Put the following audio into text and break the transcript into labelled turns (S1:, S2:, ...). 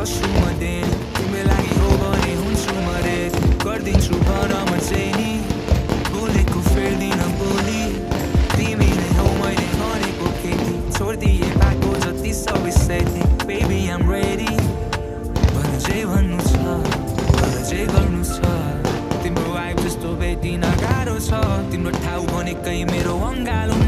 S1: बस्छु म दिन तिम्रो लागि हो भने हुन्छु म रेड गरिदिन्छु भन म चाहिँ नि बोलेको फेर्दिन बोली तिमी नै हौ मैले भनेको केटी छोडिदिए बाटो जति सबै सेटिङ बेबी आम रेडी भन जे भन्नु छ भन जे गर्नु छ तिम्रो वाइफ जस्तो भेटिन गाह्रो छ तिम्रो ठाउँ भनेकै मेरो अङ्गालो